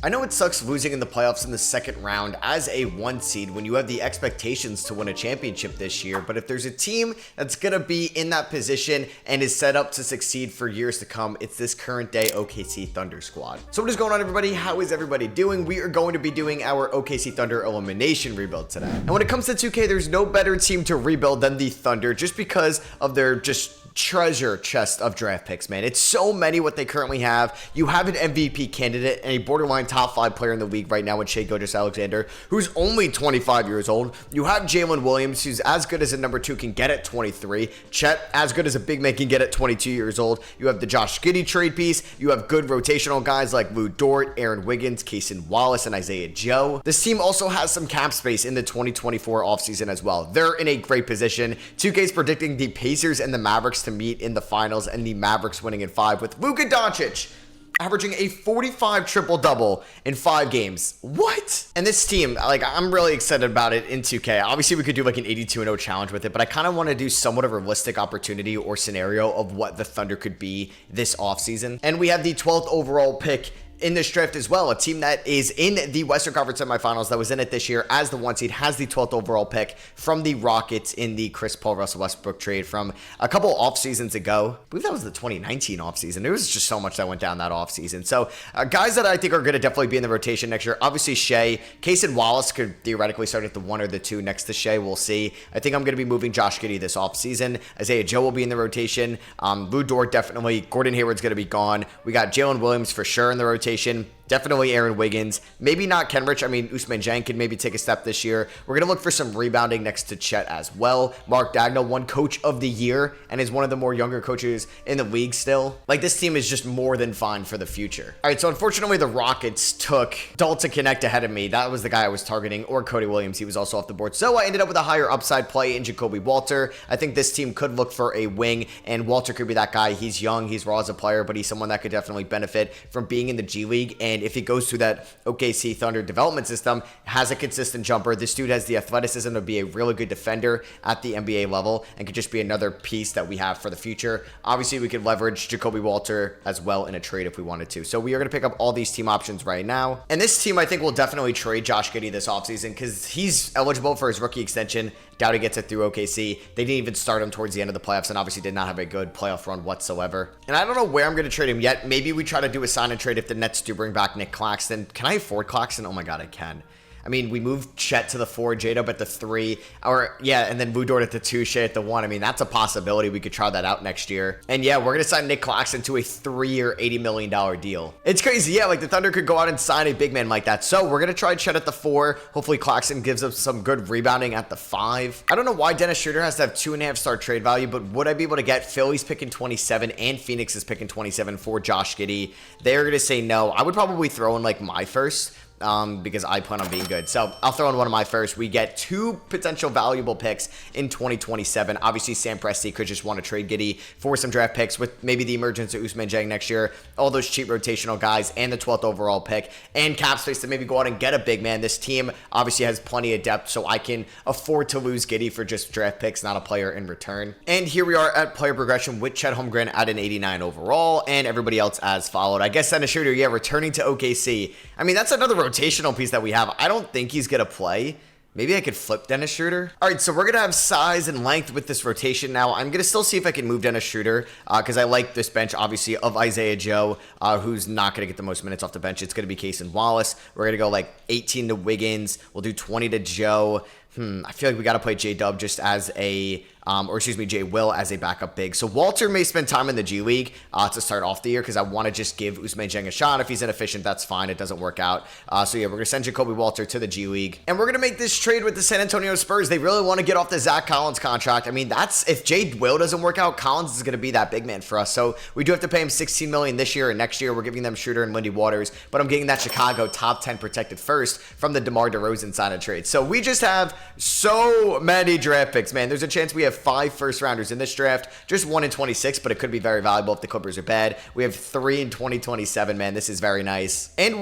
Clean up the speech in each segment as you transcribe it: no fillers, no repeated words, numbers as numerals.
I know it sucks losing in the playoffs in the second round as a 1 seed when you have the expectations to win a championship this year, but if there's a team that's going to be in that position and is set up to succeed for years to come, it's this current day OKC Thunder squad. So what is going on, everybody? How is everybody doing? We are going to be doing our OKC Thunder Elimination rebuild today. And when it comes to 2K, there's no better team to rebuild than the Thunder just because of their treasure chest of draft picks, man. It's so many what they currently have. You have an MVP candidate and a borderline top 5 player in the league right now with Shai Gilgeous-Alexander, who's only 25 years old. You have Jalen Williams, who's as good as a number 2 can get at 23. Chet, as good as a big man can get at 22 years old. You have the Josh Giddey trade piece. You have good rotational guys like Lou Dort, Aaron Wiggins, Cason Wallace, and Isaiah Joe. This team also has some cap space in the 2024 offseason as well. They're in a great position. 2K's predicting the Pacers and the Mavericks to meet in the finals, and the Mavericks winning in 5 with Luka Doncic averaging a 45 triple-double in 5 games. What? And this team, I'm really excited about it in 2K. Obviously, we could do like an 82-0 challenge with it, but I kind of want to do somewhat of a realistic opportunity or scenario of what the Thunder could be this offseason. And we have the 12th overall pick in this draft as well. A team that is in the Western Conference semifinals, that was in it this year as the 1 seed, has the 12th overall pick from the Rockets in the Chris Paul Russell Westbrook trade from a couple off seasons ago. I believe that was the 2019 offseason. There was just so much that went down that offseason. So guys that I think are going to definitely be in the rotation next year, obviously Shai. Cason Wallace could theoretically start at the 1 or the 2 next to Shai. We'll see. I think I'm going to be moving Josh Giddey this offseason. Isaiah Joe will be in the rotation. Lou Dort definitely. Gordon Hayward's going to be gone. We got Jalen Williams for sure in the rotation. Definitely Aaron Wiggins. Maybe not Kenrich. I mean, Ousmane Dieng can maybe take a step this year. We're going to look for some rebounding next to Chet as well. Mark Dagnall won Coach of the Year and is one of the more younger coaches in the league still. This team is just more than fine for the future. All right, so unfortunately, the Rockets took Dalton Connect ahead of me. That was the guy I was targeting, or Cody Williams. He was also off the board. So I ended up with a higher upside play in Jacoby Walter. I think this team could look for a wing, and Walter could be that guy. He's young, he's raw as a player, but he's someone that could definitely benefit from being in the G League. And if he goes through that OKC Thunder development system, has a consistent jumper. This dude has the athleticism to be a really good defender at the NBA level and could just be another piece that we have for the future. Obviously, we could leverage Jacoby Walter as well in a trade if we wanted to. So we are going to pick up all these team options right now. And this team, I think, will definitely trade Josh Giddey this offseason because he's eligible for his rookie extension. Doubt he gets it through OKC. They didn't even start him towards the end of the playoffs and obviously did not have a good playoff run whatsoever. And I don't know where I'm going to trade him yet. Maybe we try to do a sign and trade if the Nets do bring back Nick Claxton. Can I afford Claxton? Oh my God, I can. I mean, we moved Chet to the 4, J-Dub at the 3, and then Lou Dort at the 2, Shai at the 1. I mean, that's a possibility. We could try that out next year. And yeah, we're going to sign Nick Claxton to a 3-year, $80 million deal. It's crazy. Yeah, the Thunder could go out and sign a big man like that. So we're going to try Chet at the 4. Hopefully Claxton gives us some good rebounding at the 5. I don't know why Dennis Schroeder has to have 2.5-star trade value, but would I be able to get Philly's picking 27 and Phoenix is picking 27 for Josh Giddey? They're going to say no. I would probably throw in my first. Because I plan on being good. So I'll throw in one of my first. We get 2 potential valuable picks in 2027. Obviously, Sam Presti could just want to trade Giddey for some draft picks with maybe the emergence of Ousmane Dieng next year, all those cheap rotational guys, and the 12th overall pick, and cap space to maybe go out and get a big man. This team obviously has plenty of depth, so I can afford to lose Giddey for just draft picks, not a player in return. And here we are at player progression with Chet Holmgren at an 89 overall, and everybody else as followed. I guess Dennis Schroeder, yeah, returning to OKC. I mean, that's another rotational piece that we have. I don't think he's going to play. Maybe I could flip Dennis Schroeder. All right, so we're going to have size and length with this rotation now. I'm going to still see if I can move Dennis Schroeder because I like this bench, obviously, of Isaiah Joe, who's not going to get the most minutes off the bench. It's going to be Cason Wallace. We're going to go 18 to Wiggins. We'll do 20 to Joe. I feel like we got to play J-Dub just as a, J. Will as a backup big. So Walter may spend time in the G League to start off the year because I want to just give Ousmane Dieng a shot. If he's inefficient, that's fine. It doesn't work out. So yeah, we're going to send Jacoby Walter to the G League. And we're going to make this trade with the San Antonio Spurs. They really want to get off the Zach Collins contract. I mean, if J. Will doesn't work out, Collins is going to be that big man for us. So we do have to pay him $16 million this year, and next year we're giving them Schroeder and Lindy Waters. But I'm getting that Chicago top 10 protected first from the DeMar DeRozan sign and trade. So we just have so many draft picks, man. There's a chance we have 5 first-rounders in this draft. Just 1 in 26, but it could be very valuable if the Clippers are bad. We have 3 in 2027, man. This is very nice. And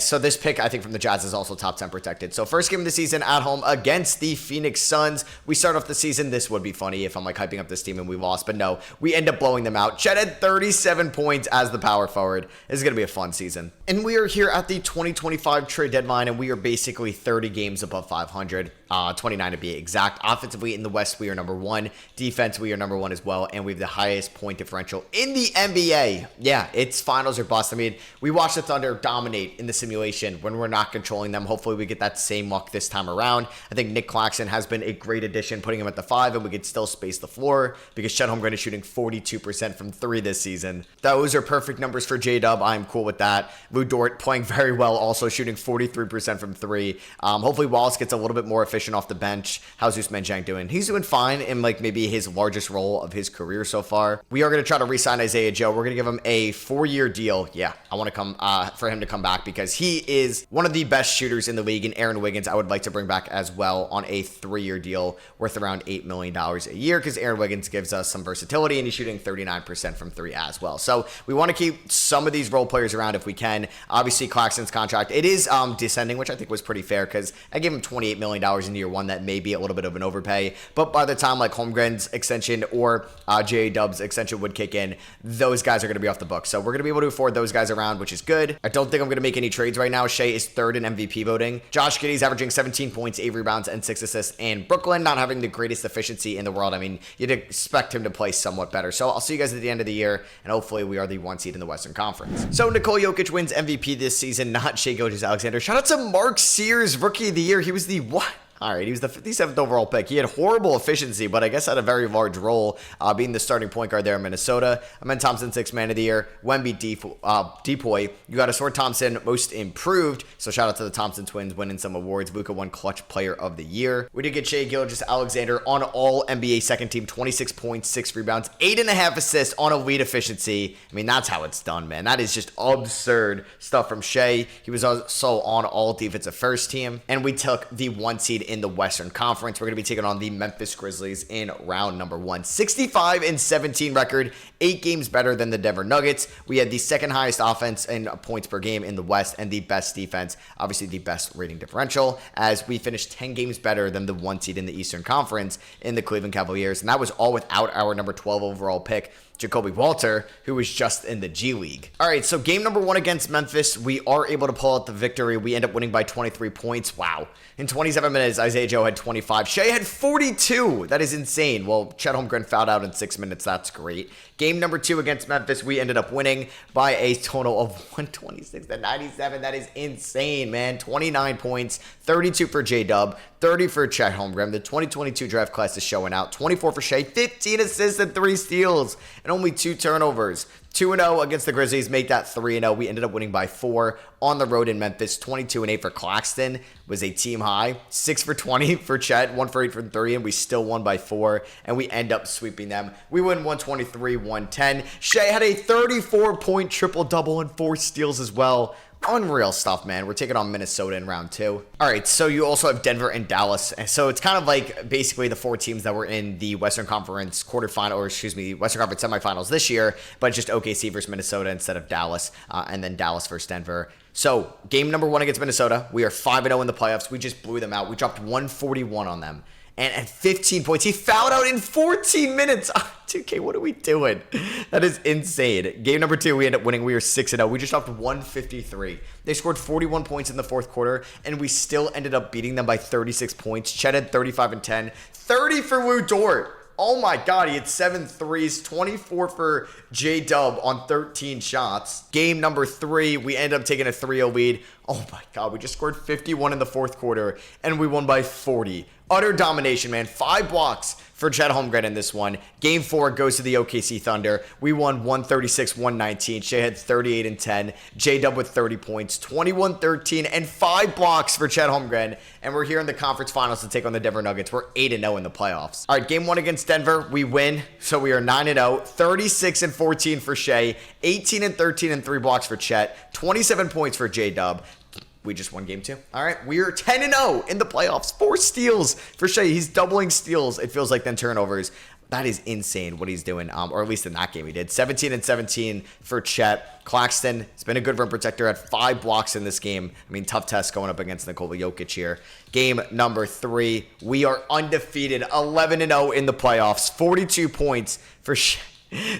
so this pick, I think, from the Jazz is also top 10 protected. So first game of the season at home against the Phoenix Suns. We start off the season. This would be funny if I'm like hyping up this team and we lost, but no. We end up blowing them out. Chet had 37 points as the power forward. This is going to be a fun season. And we are here at the 2025 trade deadline, and we are basically 30 games above 500. 29 to be exact. Offensively in the West, we are number 1. Defense, we are number 1 as well, and we have the highest point differential in the NBA. Yeah, it's finals or bust. I mean, we watched the Thunder dominate in the simulation when we're not controlling them. Hopefully, we get that same luck this time around. I think Nick Claxton has been a great addition, putting him at the 5, and we could still space the floor because Chet Holmgren is shooting 42% from 3 this season. Those are perfect numbers for J-Dub. I'm cool with that. Lou Dort playing very well, also shooting 43% from 3. Hopefully, Wallace gets a little bit more efficient off the bench. How's Ousmane Dieng doing? He's doing fine in like maybe his largest role of his career so far. We are going to try to re-sign Isaiah Joe. We're going to give him a 4-year deal. Yeah, I want to come for him to come back because he is one of the best shooters in the league. And Aaron Wiggins, I would like to bring back as well on a 3-year deal worth around $8 million a year because Aaron Wiggins gives us some versatility and he's shooting 39% from 3 as well. So we want to keep some of these role players around if we can. Obviously, Claxton's contract, it is descending, which I think was pretty fair because I gave him $28 million in year 1. That may be a little bit of an overpay, but by the time like Holmgren's extension or J-Dub's extension would kick in, those guys are going to be off the book. So we're going to be able to afford those guys around, which is good. I don't think I'm going to make any trades right now. Shea is 3rd in MVP voting. Josh Giddey's averaging 17 points, 8 rebounds, and 6 assists. And Brooklyn not having the greatest efficiency in the world. I mean, you'd expect him to play somewhat better. So I'll see you guys at the end of the year, and hopefully we are the 1 seed in the Western Conference. So Nikola Jokic wins MVP this season, not Shai Gilgeous-Alexander. Shout out to Mark Sears, Rookie of the Year. He was the what? All right, he was the 57th overall pick. He had horrible efficiency, but I guess had a very large role being the starting point guard there in Minnesota. Amen Thompson, 6th man of the year. Wemby, Depoy. You got Asor Thompson, most improved. So shout out to the Thompson twins winning some awards. Luka won clutch player of the year. We did get Shai Gilgeous-Alexander on all NBA second team, 26 points, 6 rebounds, 8.5 assists on elite efficiency. I mean, that's how it's done, man. That is just absurd stuff from Shai. He was also on all defensive first team. And we took the 1 seed in the Western Conference. We're going to be taking on the Memphis Grizzlies in round number 1. 65-17 record, 8 games better than the Denver Nuggets. We had the 2nd highest offense in points per game in the West and the best defense, obviously the best rating differential, as we finished 10 games better than the 1 seed in the Eastern Conference in the Cleveland Cavaliers. And that was all without our number 12 overall pick, Jacoby Walter, who was just in the G League. All right, so game number 1 against Memphis, we are able to pull out the victory. We end up winning by 23 points. Wow. In 27 minutes, Isaiah Joe had 25. Shai had 42. That is insane. Well, Chet Holmgren fouled out in 6 minutes. That's great. Game number 2 against Memphis, we ended up winning by a total of 126-97. That is insane, man. 29 points, 32 for J-Dub, 30 for Chet Holmgren. The 2022 draft class is showing out. 24 for Shai, 15 assists and 3 steals, and only 2 turnovers. 2-0 against the Grizzlies, make that 3-0. We ended up winning by 4 on the road in Memphis. 22-8 for Claxton was a team high. 6 for 20 for Chet, 1 for 8 from 3, and we still won by 4, and we end up sweeping them. We win 123-110. Shai had a 34-point triple-double and 4 steals as well. Unreal stuff, man. We're taking on Minnesota in round 2. All right, so you also have Denver and Dallas. So it's kind of like basically the 4 teams that were in the Western Conference quarterfinal, or excuse me, Western Conference semifinals this year, but just OKC versus Minnesota instead of Dallas, and then Dallas versus Denver. So game number 1 against Minnesota, we are 5-0 in the playoffs. We just blew them out. We dropped 141 on them. And at 15 points, he fouled out in 14 minutes. 2K, what are we doing? That is insane. Game number 2, we end up winning. We are 6-0. We just dropped 153. They scored 41 points in the 4th quarter, and we still ended up beating them by 36 points. Chet had 35 and 10. 30 for Lou Dort. Oh my God, he had 7 threes, 24 for J-Dub on 13 shots. Game number 3, we end up taking a 3-0 lead. Oh my God, we just scored 51 in the 4th quarter, and we won by 40. Utter domination, man. 5 blocks for Chet Holmgren in this one. Game 4 goes to the OKC Thunder. We won 136-119. Shai had 38 and 10. J-Dub with 30 points, 21-13, and 5 blocks for Chet Holmgren. And we're here in the conference finals to take on the Denver Nuggets. We're 8-0 in the playoffs. All right, game 1 against Denver, we win. So we are 9-0, 36 and 14 for Shai, 18 and 13 and 3 blocks for Chet, 27 points for J-Dub. We just won game 2. All right, we're 10-0 in the playoffs. 4 steals for Shea. He's doubling steals, it feels like, then turnovers. That is insane what he's doing, or at least in that game he did. 17 and 17 for Chet. Claxton has been a good rim protector, had 5 blocks in this game. I mean, tough test going up against Nikola Jokic here. Game number 3, we are undefeated, 11-0 in the playoffs. 42 points for Shea.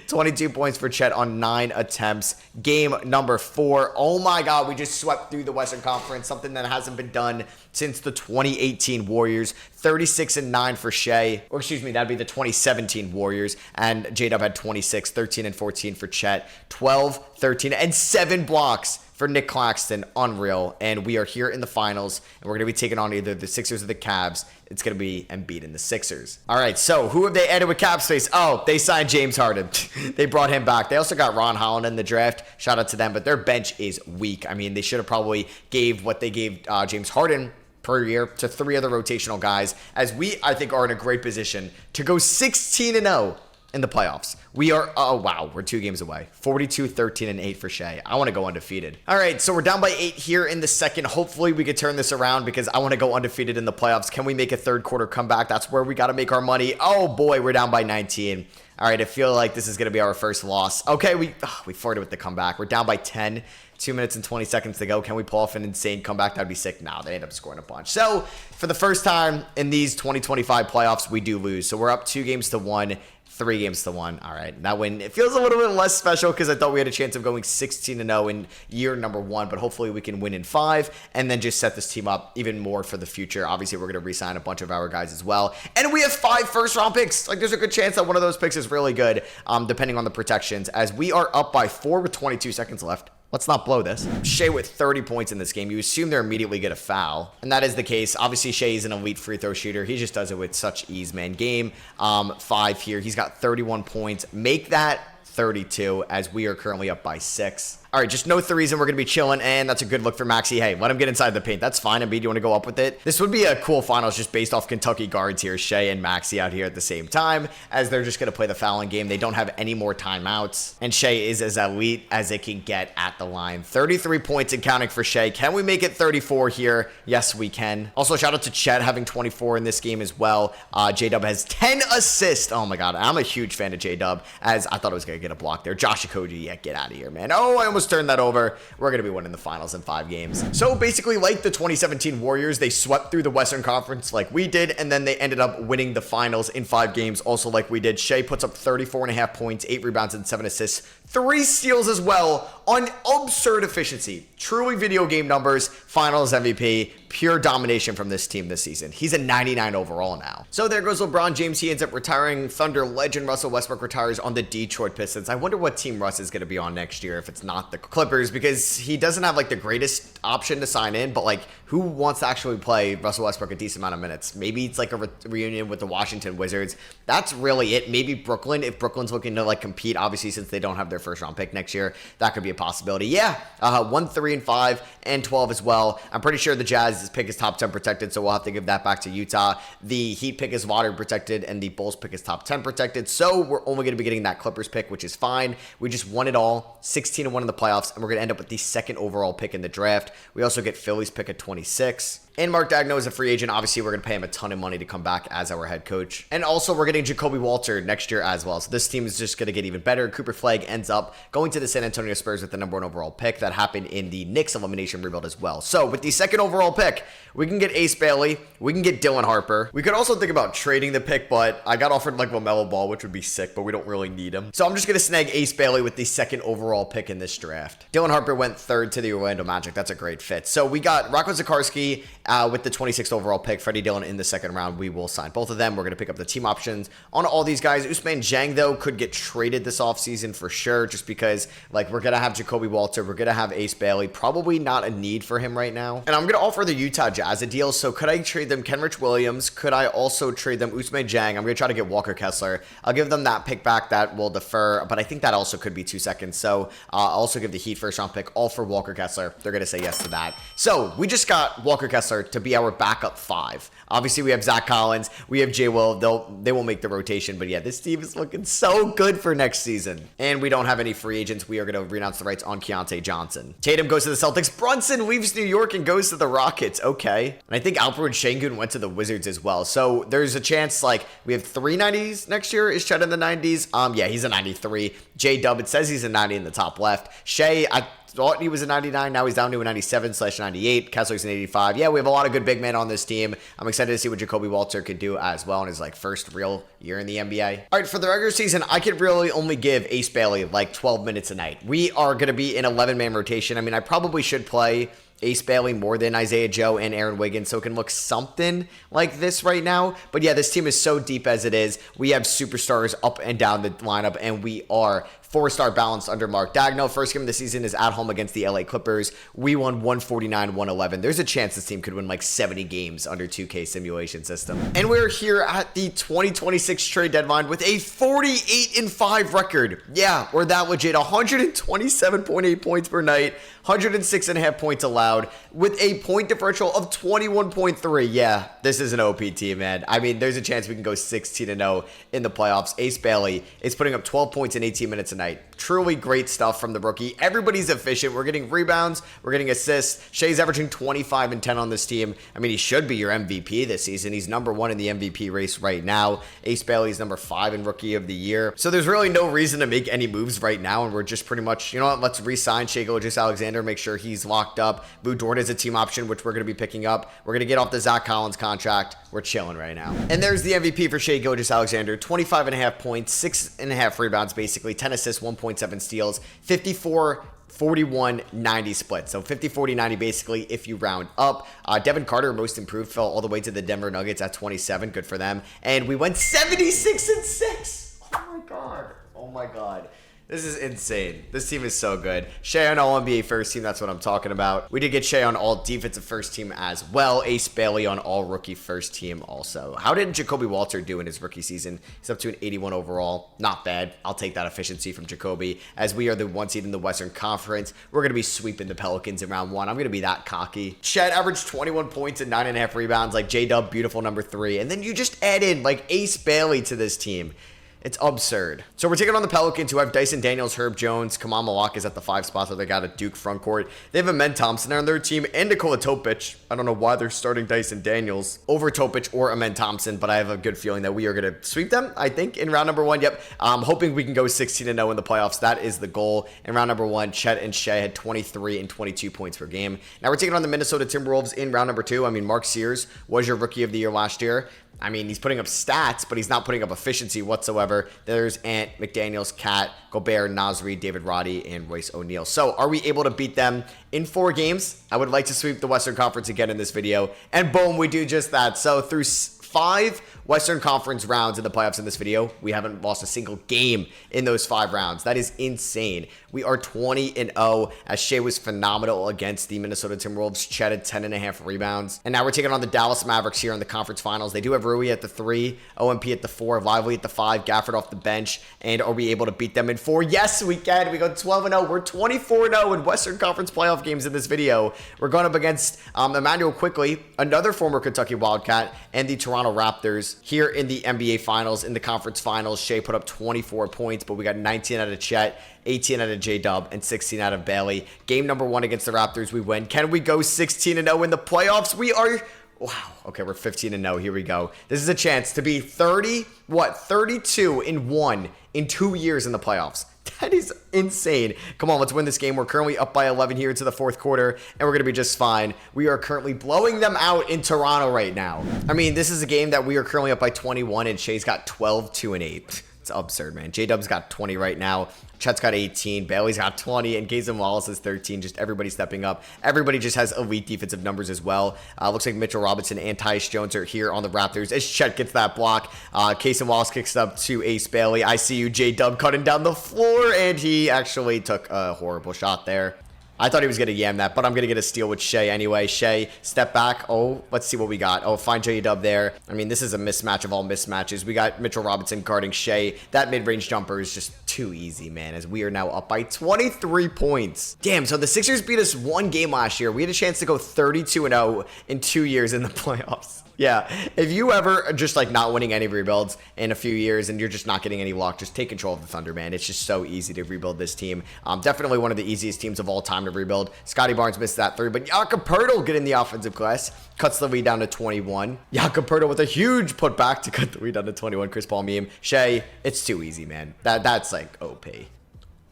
22 points for Chet on 9 attempts. Game number 4. Oh my God, we just swept through the Western Conference, something that hasn't been done since the 2018 Warriors. 36 and 9 for Shea, or excuse me, that'd be the 2017 Warriors. And J-Dub had 26, 13 and 14 for Chet, 12, 13, and 7 blocks for Nick Claxton. Unreal. And we are here in the finals, and we're going to be taking on either the Sixers or the Cavs. It's going to be Embiid and the Sixers. All right, so who have they added with cap space? Oh, they signed James Harden. They brought him back. They also got Ron Holland in the draft. Shout out to them, but their bench is weak. I mean, they should have probably gave what they gave James Harden per year to 3 other rotational guys, as we, I think, are in a great position to go 16-0 in the playoffs. We are, oh wow, we're 2 games away. 42, 13, and 8 for Shea. I want to go undefeated. All right, so we're down by 8 here in the second. Hopefully we could turn this around because I want to go undefeated in the playoffs. Can we make a third quarter comeback? That's where we got to make our money. Oh boy, we're down by 19. All right, I feel like this is going to be our first loss. Okay, we flirted with the comeback. We're down by 10. 2 minutes and 20 seconds to go. Can we pull off an insane comeback? That'd be sick. No, they end up scoring a bunch. So for the first time in these 2025 playoffs, we do lose. So we're up 2 games to 1. 3 games to 1. All right, that win, it feels a little bit less special because I thought we had a chance of going 16-0 in year number 1, but hopefully we can win in 5 and then just set this team up even more for the future. Obviously, we're going to re-sign a bunch of our guys as well, and we have 5 first-round picks. Like, there's a good chance that one of those picks is really good, depending on the protections, as we are up by 4 with 22 seconds left. Let's not blow this. Shea with 30 points in this game. You assume they're immediately going to foul. And that is the case. Obviously, Shea is an elite free throw shooter. He just does it with such ease, man. Game 5 here. He's got 31 points. Make that 32 as we are currently up by 6. All right, just no threes, and we're going to be chilling, and that's a good look for Maxey. Hey, let him get inside the paint. That's fine. Embiid, you want to go up with it? This would be a cool finals just based off Kentucky guards here, Shea and Maxey out here at the same time, as they're just going to play the fouling game. They don't have any more timeouts, and Shea is as elite as it can get at the line. 33 points and counting for Shea. Can we make it 34 here? Yes, we can. Also, shout out to Chet having 24 in this game as well. J-Dub has 10 assists. Oh, my God. I'm a huge fan of J-Dub, as I thought I was going to get a block there. Josh Okogie, yeah, get out of here, man. Oh, I almost turned that over. We're going to be winning the finals in 5 games. So basically, like the 2017 Warriors, they swept through the Western Conference like we did, and then they ended up winning the finals in 5 games, also like we did. Shea puts up 34.5 points, 8 rebounds, and 7 assists. 3 steals as well on absurd efficiency. Truly video game numbers. Finals MVP. Pure domination from this team this season. He's a 99 overall now. So there goes LeBron James. He ends up retiring. Thunder legend Russell Westbrook retires on the Detroit Pistons. I wonder what team Russ is going to be on next year if it's not the Clippers, because he doesn't have like the greatest option to sign in, but like who wants to actually play Russell Westbrook a decent amount of minutes? Maybe it's like a reunion with the Washington Wizards. That's really it. Maybe Brooklyn, if Brooklyn's looking to like compete, obviously since they don't have their first round pick next year, that could be a possibility. Yeah, 1, 3, and 5, and 12 as well. I'm pretty sure the Jazz's pick is top 10 protected, so we'll have to give that back to Utah. The Heat pick is lottery protected, and the Bulls pick is top 10 protected, so we're only going to be getting that Clippers pick, which is fine. We just won it all, 16-1 in the playoffs, and we're going to end up with the 2nd overall pick in the draft. We also get Philly's pick at 26. And Mark Daigneault is a free agent. Obviously, we're going to pay him a ton of money to come back as our head coach. And also, we're getting Jacoby Walter next year as well. So this team is just going to get even better. Cooper Flagg ends up going to the San Antonio Spurs with the #1 overall pick. That happened in the Knicks elimination rebuild as well. So with the 2nd overall pick, we can get Ace Bailey. We can get Dylan Harper. We could also think about trading the pick, but I got offered like LaMelo Ball, which would be sick, but we don't really need him. So I'm just going to snag Ace Bailey with the 2nd overall pick in this draft. Dylan Harper went 3rd to the Orlando Magic. That's a great fit. So we got Rocco Zikarsky with the 26th overall pick, Freddie Dillon in the 2nd round. We will sign both of them. We're going to pick up the team options on all these guys. Ousmane Dieng, though, could get traded this offseason for sure, just because like we're going to have Jacoby Walter. We're going to have Ace Bailey. Probably not a need for him right now. And I'm going to offer the Utah Jazz a deal. So could I trade them Kenrich Williams? Could I also trade them Ousmane Dieng? I'm going to try to get Walker Kessler. I'll give them that pick back. That will defer, but I think that also could be 2 seconds. So I'll also give the Heat 1st round pick all for Walker Kessler. They're going to say yes to that. So we just got Walker Kessler Kessler to be our backup 5. Obviously, we have Zach Collins. We have Jay Will. They will make the rotation. But yeah, this team is looking so good for next season. And we don't have any free agents. We are going to renounce the rights on Keontae Johnson. Tatum goes to the Celtics. Brunson leaves New York and goes to the Rockets. Okay. And I think Alperen Şengün went to the Wizards as well. So there's a chance, like, we have 3 90s next year. Is Chet in the 90s? Yeah, he's a 93. J-Dub, it says he's a 90 in the top left. Shea, I thought he was a 99. Now he's down to a 97/98. Kessler's an 85. Yeah, we have a lot of good big men on this team. I'm excited to see what Jacoby Walter could do as well in his like first real year in the NBA. All right, for the regular season, I could really only give Ace Bailey like 12 minutes a night. We are going to be in 11-man rotation. I mean, I probably should play Ace Bailey more than Isaiah Joe and Aaron Wiggins, so it can look something like this right now. But yeah, this team is so deep as it is. We have superstars up and down the lineup, and we are 4-star balanced under Mark Daigneault. First game of the season is at home against the LA Clippers. We won 149-111. There's a chance this team could win like 70 games under 2K simulation system. And we're here at the 2026 trade deadline with a 48-5 record. Yeah, we're that legit. 127.8 points per night, 106.5 points allowed, with a point differential of 21.3. Yeah, this is an OP team, man. I mean, there's a chance we can go 16-0 in the playoffs. Ace Bailey is putting up 12 points in 18 minutes a night. Truly great stuff from the rookie. Everybody's efficient. We're getting rebounds. We're getting assists. Shea's averaging 25 and 10 on this team. I mean, he should be your MVP this season. He's number 1 in the MVP race right now. Ace Bailey's number 5 in Rookie of the Year. So there's really no reason to make any moves right now, and we're just pretty much, you know what, let's re-sign Shai Gilgeous-Alexander, make sure he's locked up. Lou Dort is a team option, which we're going to be picking up. We're going to get off the Zach Collins contract. We're chilling right now. And there's the MVP for Shai Gilgeous-Alexander. 25.5 points, 6.5 rebounds, basically, 10 assists, 1.7 steals, 54 41 90 split. So 50 40 90 basically if you round up. Devin Carter, most improved, fell all the way to the Denver Nuggets at 27. Good for them. And we went 76-6. Oh my god. Oh my god. This is insane. This team is so good. Shai on All-NBA first team, that's what I'm talking about. We did get Shai on All-Defensive first team as well. Ace Bailey on All-Rookie first team also. How did Jacoby Walter do in his rookie season? He's up to an 81 overall. Not bad. I'll take that efficiency from Jacoby. As we are the 1 seed in the Western Conference, we're going to be sweeping the Pelicans in round 1. I'm going to be that cocky. Chet averaged 21 points and 9.5 rebounds. Like J-Dub, beautiful number 3. And then you just add in like Ace Bailey to this team. It's absurd. So we're taking on the Pelicans, who have Dyson Daniels, Herb Jones, Kamal Malak is at the 5 spot, so they got a Duke front court. They have Amen Thompson on their team and Nikola Topic. I don't know why they're starting Dyson Daniels over Topic or Amen Thompson, but I have a good feeling that we are going to sweep them, I think, in round number 1. Yep, I'm hoping we can go 16-0 in the playoffs. That is the goal. In round number 1, Chet and Shai had 23 and 22 points per game. Now we're taking on the Minnesota Timberwolves in round number 2. I mean, Mark Sears was your Rookie of the Year last year. I mean, he's putting up stats, but he's not putting up efficiency whatsoever. There's Ant, McDaniels, Cat, Gobert, Nasri, David Roddy, and Royce O'Neal. So are we able to beat them in 4 games? I would like to sweep the Western Conference again in this video. And boom, we do just that. So through 5 Western Conference rounds in the playoffs in this video, we haven't lost a single game in those 5 rounds. That is insane. We are 20-0 as Shai was phenomenal against the Minnesota Timberwolves. Chet had 10.5 rebounds. And now we're taking on the Dallas Mavericks here in the conference finals. They do have Rui at the 3, OMP at the 4, Lively at the 5, Gafford off the bench. And are we able to beat them in 4? Yes, we can. We go 12-0. We're 24-0 in Western Conference playoff games in this video. We're going up against Emmanuel Quickley, another former Kentucky Wildcat, and the Toronto Raptors here in the NBA Finals. In the conference finals, Shai put up 24 points, but we got 19 out of Chet, 18 out of J-Dub, and 16 out of Bailey. Game number 1 against the Raptors, we win. Can we go 16-0 in the playoffs? We are... Wow. Okay, we're 15-0. Here we go. This is a chance to be 32-1 in 2 years in the playoffs. That is insane. Come on, let's win this game. We're currently up by 11 here into the 4th quarter, and we're going to be just fine. We are currently blowing them out in Toronto right now. I mean, this is a game that we are currently up by 21, and Shai's got 12, 2, and 8. It's absurd, man. J-Dub's got 20 right now. Chet's got 18. Bailey's got 20. And Gazen Wallace is 13. Just everybody stepping up. Everybody just has elite defensive numbers as well. Looks like Mitchell Robinson and Tyus Jones are here on the Raptors as Chet gets that block. Gazen Wallace kicks up to Ace Bailey. I see you, J-Dub, cutting down the floor. And he actually took a horrible shot there. I thought he was going to yam that, but I'm going to get a steal with Shai anyway. Shai, step back. Oh, let's see what we got. Oh, find J-Dub there. I mean, this is a mismatch of all mismatches. We got Mitchell Robinson guarding Shai. That mid-range jumper is just too easy, man, as we are now up by 23 points. Damn, so the Sixers beat us 1 game last year. We had a chance to go 32-0 in 2 years in the playoffs. Yeah, if you ever just like not winning any rebuilds in a few years and you're just not getting any luck, just take control of the Thunder, man. It's just so easy to rebuild this team. Definitely one of the easiest teams of all time to rebuild. Scotty Barnes missed that 3, but Jakob Poeltl getting the offensive glass cuts the lead down to 21. Jakob Poeltl with a huge putback to cut the lead down to 21. Chris Paul meme. Shea, it's too easy, man. That's like OP.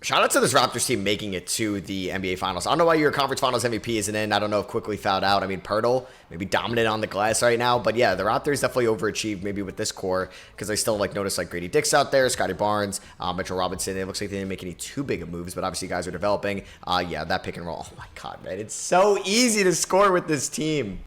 Shout out to this Raptors team making it to the NBA Finals. I don't know why your conference finals MVP isn't in. I don't know if quickly fouled out. I mean, Poeltl maybe dominant on the glass right now. But yeah, the Raptors definitely overachieved maybe with this core because I still like notice like Grady Dick's out there, Scotty Barnes, Mitchell Robinson. It looks like they didn't make any too big of moves, but obviously guys are developing. Yeah, that pick and roll. Oh my God, man. It's so easy to score with this team.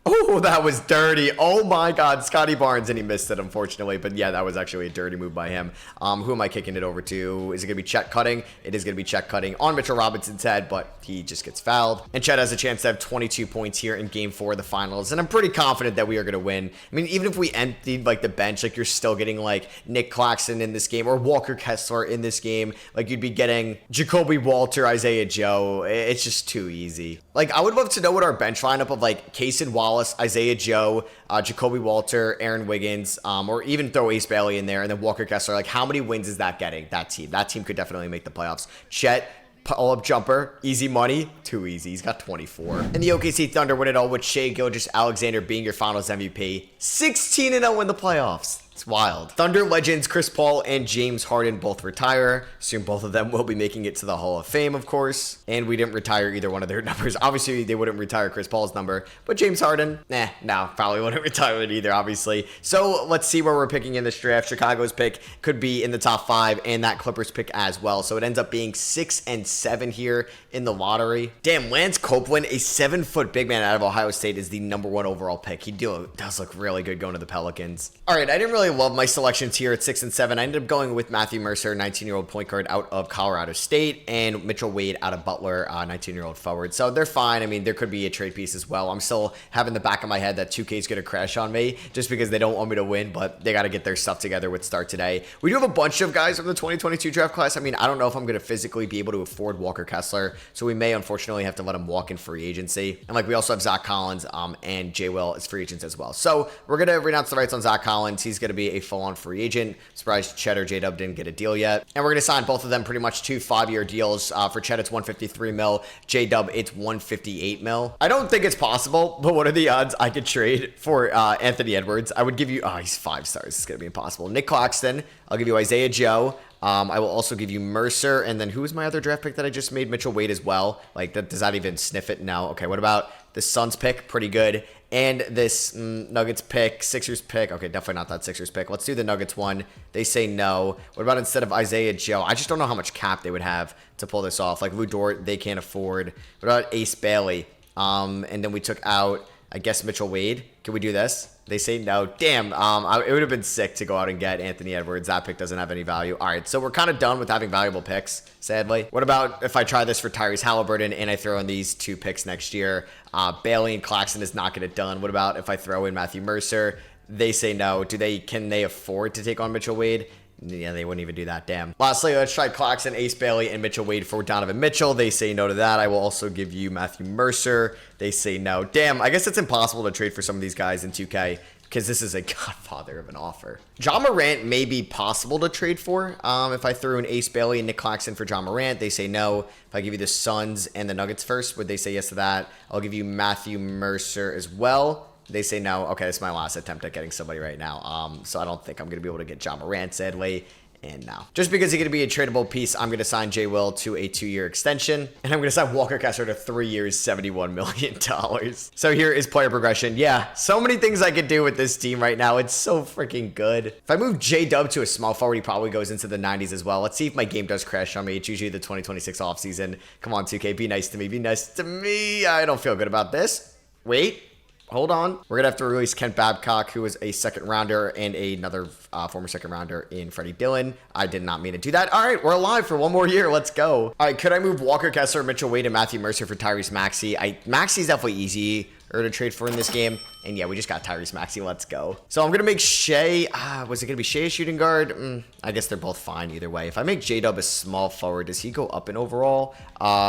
Oh, that was dirty. Oh my God, Scotty Barnes, and he missed it, unfortunately. But yeah, that was actually a dirty move by him. Who am I kicking it over to? Is it going to be Chet cutting? It is going to be Chet cutting on Mitchell Robinson's head, but he just gets fouled. And Chet has a chance to have 22 points here in Game 4 of the Finals, and I'm pretty confident that we are going to win. I mean, even if we emptied like the bench, like you're still getting like Nick Claxton in this game or Walker Kessler in this game. Like you'd be getting Jacoby Walter, Isaiah Joe. It's just too easy. Like I would love to know what our bench lineup of like Kaysen Wallace, Isaiah Joe, Jacoby Walter, Aaron Wiggins, or even throw Ace Bailey in there and then Walker Kessler. Like how many wins is that getting? That team could definitely make the playoffs. Chet, pull-up jumper, easy money, too easy. He's got 24. And the OKC Thunder win it all with Shai Gilgeous-Alexander being your Finals MVP. 16-0 in the playoffs. It's wild. Thunder legends Chris Paul and James Harden both retire. Assume both of them will be making it to the Hall of Fame, of course. And we didn't retire either one of their numbers. Obviously, they wouldn't retire Chris Paul's number. But James Harden, no, probably wouldn't retire it either, obviously. So let's see where we're picking in this draft. Chicago's pick could be in the top 5 and that Clippers pick as well. So it ends up being 6 and 7 here in the lottery. Damn, Lance Copeland, a 7-foot big man out of Ohio State, is the #1 overall pick. He does look really good going to the Pelicans. All right, I didn't really love my selections here at 6 and 7. I ended up going with Matthew Mercer, 19-year-old point guard out of Colorado State, and Mitchell Wade out of Butler, 19-year-old forward. So they're fine. I mean, there could be a trade piece as well. I'm still having the back of my head that 2K is going to crash on me just because they don't want me to win, but they got to get their stuff together with start today. We do have a bunch of guys from the 2022 draft class. I mean, I don't know if I'm going to physically be able to afford Walker Kessler, so we may unfortunately have to let him walk in free agency. And like we also have Zach Collins and Jay Will as free agents as well. So we're going to renounce the rights on Zach Collins. He's going to be a full-on free agent. Surprised Chet or J-Dub didn't get a deal yet. And we're going to sign both of them pretty much to 5-year deals. For Chet, it's $153 million. J-Dub, it's $158 million. I don't think it's possible, but what are the odds I could trade for Anthony Edwards? I would give you, he's 5 stars. It's going to be impossible. Nick Claxton. I'll give you Isaiah Joe. I will also give you Mercer, and then who was my other draft pick that I just made? Mitchell Wade as well. Like, does that even sniff it? No. Okay, what about the Suns pick? Pretty good. And this Nuggets pick, Sixers pick. Okay, definitely not that Sixers pick. Let's do the Nuggets one. They say no. What about instead of Isaiah Joe? I just don't know how much cap they would have to pull this off. Like Lou Dort, they can't afford. What about Ace Bailey? And then we took out, I guess, Mitchell Wade. Can we do this? They say no. Damn, it would have been sick to go out and get Anthony Edwards. That pick doesn't have any value. All right, so we're kind of done with having valuable picks, sadly. What about if I try this for Tyrese Halliburton and I throw in these 2 picks next year? Bailey and Claxton is not going to get done. What about if I throw in Matthew Mercer? They say no. Can they afford to take on Mitchell Wade? Yeah, they wouldn't even do that. Damn. Lastly, let's try Claxton, Ace Bailey, and Mitchell Wade for Donovan Mitchell. They say no to that. I will also give you Matthew Mercer. They say no. Damn, I guess it's impossible to trade for some of these guys in 2K because this is a godfather of an offer. Ja Morant may be possible to trade for. If I threw in Ace Bailey and Nick Claxton for Ja Morant, they say no. If I give you the Suns and the Nuggets first, would they say yes to that? I'll give you Matthew Mercer as well. They say no. Okay, this is my last attempt at getting somebody right now. So I don't think I'm going to be able to get Ja Morant, sadly. And no. Just because he's going to be a tradable piece, I'm going to sign Jay Will to a 2-year extension. And I'm going to sign Walker Kessler to 3 years, $71 million. So here is player progression. Yeah, so many things I could do with this team right now. It's so freaking good. If I move J-Dub to a small forward, he probably goes into the 90s as well. Let's see if my game does crash on me. It's usually the 2026 offseason. Come on, 2K, be nice to me. Be nice to me. I don't feel good about this. Wait. Hold on. We're going to have to release Kent Babcock, who was a second rounder, and another former second rounder in Freddie Dillon. I did not mean to do that. All right, we're alive for one more year. Let's go. All right, could I move Walker Kessler, Mitchell Wade, and Matthew Mercer for Tyrese Maxey? Maxey's definitely easy to trade for in this game. And yeah, we just got Tyrese Maxey. Let's go. So I'm going to make Shea. Was it going to be Shea a shooting guard? I guess they're both fine either way. If I make J-Dub a small forward, does he go up in overall?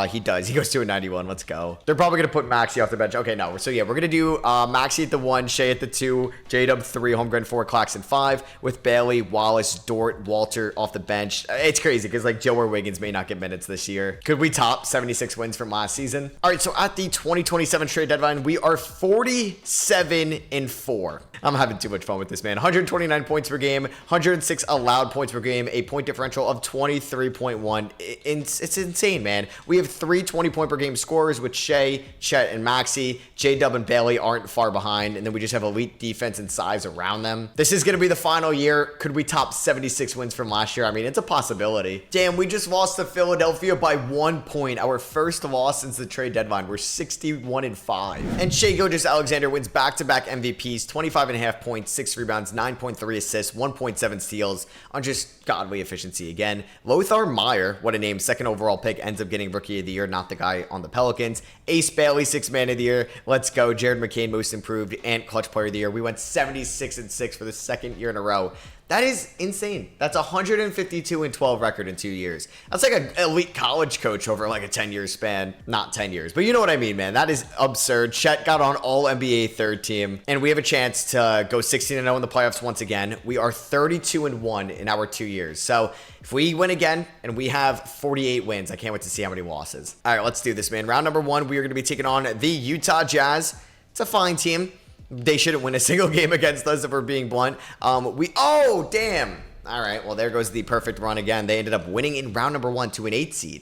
He does. He goes to a 91. Let's go. They're probably going to put Maxey off the bench. Okay, no. So yeah, we're going to do Maxey at the 1, Shea at the 2, J-Dub 3, Holmgren 4, Claxton 5, with Bailey, Wallace, Dort, Walter off the bench. It's crazy because like Joe or Wiggins may not get minutes this year. Could we top 76 wins from last season? All right, so at the 2027 trade deadline, we are 47-4. I'm having too much fun with this, man. 129 points per game, 106 allowed points per game, a point differential of 23.1. It's insane, man. We have 3 20-point per game scorers with Shea, Chet, and Maxey. J-Dub and Bailey aren't far behind, and then we just have elite defense and size around them. This is going to be the final year. Could we top 76 wins from last year? I mean, it's a possibility. Damn, we just lost to Philadelphia by 1 point. Our first loss since the trade deadline. We're 61-5. And Shea Gilgeous-Alexander wins back-to-back MVPs, 25.5 points, 6 rebounds, 9.3 assists, 1.7 steals on just godly efficiency again. Lothar Meyer, what a name, 2nd overall pick, ends up getting Rookie of the Year, not the guy on the Pelicans. Ace Bailey, 6th Man of the Year. Let's go. Jared McCain, Most Improved, and Clutch Player of the Year. We went 76-6 for the 2nd year in a row. That is insane. That's a 152-12 record in 2 years. That's like an elite college coach over like a 10-year span. Not 10 years, but you know what I mean, man. That is absurd. Chet got on All-NBA 3rd team, and we have a chance to go 16-0 in the playoffs once again. We are 32-1 in our 2 years. So if we win again and we have 48 wins, I can't wait to see how many losses. All right, let's do this, man. Round number 1, we are going to be taking on the Utah Jazz. It's a fine team. They shouldn't win a single game against us if we're being blunt. Oh, damn. All right, well, there goes the perfect run again. They ended up winning in round number 1 to an 8 seed.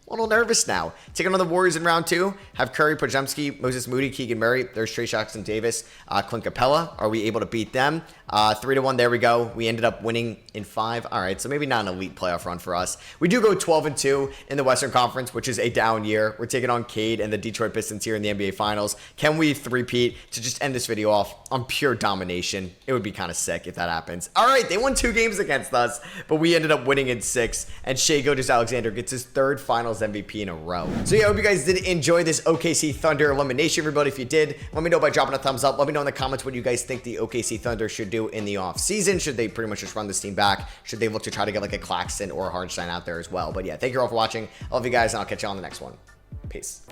A little nervous now. Taking on the Warriors in round 2. Have Curry, Podziemski, Moses Moody, Keegan Murray. There's Trey Jackson Davis, Clint Capella. Are we able to beat them? 3-1. There we go. We ended up winning in 5. All right, so maybe not an elite playoff run for us. We do go 12-2 in the Western Conference, which is a down year. We're taking on Cade and the Detroit Pistons here in the NBA Finals. Can we three-peat to just end this video off on pure domination? It would be kind of sick if that happens. All right, they won 2 games against us, but we ended up winning in 6. And Shea Gilgeous-Alexander gets his 3rd Finals MVP in a row. So yeah, I hope you guys did enjoy this OKC Thunder elimination, everybody. If you did, let me know by dropping a thumbs up. Let me know in the comments what you guys think the OKC Thunder should do in the off season. Should they pretty much just run this team back? Should they look to try to get like a Claxton or a Hardenstein out there as well? But yeah, thank you all for watching. I love you guys, and I'll catch you on the next one. Peace.